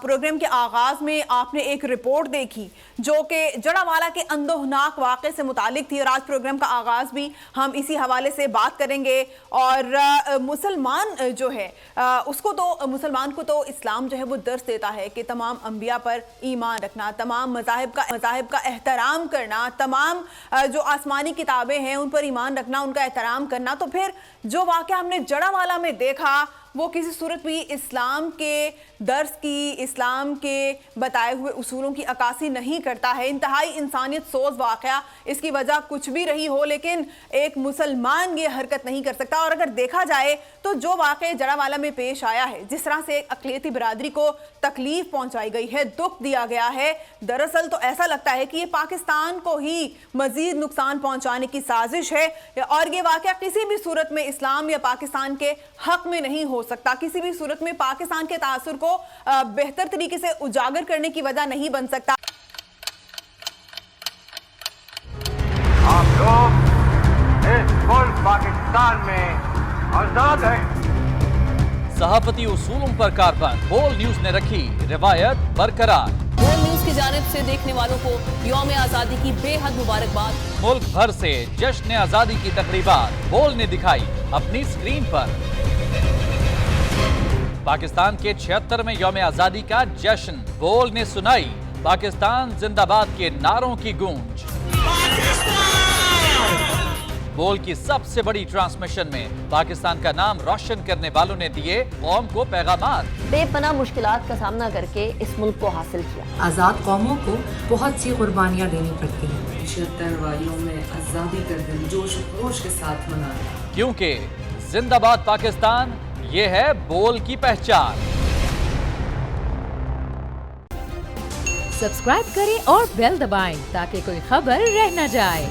Programme کے آغاز میں آپ نے ایک رپورٹ دیکھی جو کہ جڑاوالا کے اندوہناک واقعے سے متعلق تھی، اور آج پروگرام کا آغاز بھی ہم اسی حوالے سے بات کریں گے۔ اور مسلمان جو ہے مسلمان کو تو اسلام جو ہے وہ درس دیتا ہے کہ تمام انبیاء پر ایمان رکھنا، تمام مذاہب کا احترام کرنا، تمام جو آسمانی کتابیں ہیں ان پر ایمان رکھنا، ان کا احترام کرنا۔ تو پھر جو واقعہ ہم نے جڑاوالا میں دیکھا وہ کسی صورت بھی اسلام کے درس کی، اسلام کے بتائے ہوئے اصولوں کی عکاسی نہیں کرتا ہے۔ انتہائی انسانیت سوز واقعہ، اس کی وجہ کچھ بھی رہی ہو لیکن ایک مسلمان یہ حرکت نہیں کر سکتا۔ اور اگر دیکھا جائے تو جو واقعہ جڑاوالا میں پیش آیا ہے، جس طرح سے ایک اقلیتی برادری کو تکلیف پہنچائی گئی ہے، دکھ دیا گیا ہے، دراصل تو ایسا لگتا ہے کہ یہ پاکستان کو ہی مزید نقصان پہنچانے کی سازش ہے، اور یہ واقعہ کسی بھی صورت میں اسلام یا پاکستان کے حق میں نہیں ہو سکتا، کسی بھی صورت میں پاکستان کے تاثر کو بہتر طریقے سے اجاگر کرنے کی وجہ نہیں بن سکتا۔ آپ لوگ اس ملک پاکستان میں آزاد ہیں۔ صحافتی اصولوں پر کاربند بول نیوز نے رکھی روایت برقرار۔ بول نیوز کی جانب سے دیکھنے والوں کو یوم آزادی کی بے حد مبارکباد۔ ملک بھر سے جشن آزادی کی تقریبات بول نے دکھائی اپنی سکرین پر۔ پاکستان کے 76ویں یوم آزادی کا جشن بول نے سنائی پاکستان زندہ باد کے نعروں کی گونج۔ بول کی سب سے بڑی ٹرانسمیشن میں پاکستان کا نام روشن کرنے والوں نے دیے قوم کو پیغامات۔ بے پناہ مشکلات کا سامنا کر کے اس ملک کو حاصل کیا۔ آزاد قوموں کو بہت سی قربانیاں دینی پڑتی ہیں۔ 76 واریوں میں آزادی کا دن جوش و خروش کے ساتھ منایا، کیونکہ زندہ باد پاکستان یہ ہے بول کی پہچان۔ سبسکرائب کریں اور بیل دبائیں تاکہ کوئی خبر رہ نہ جائے۔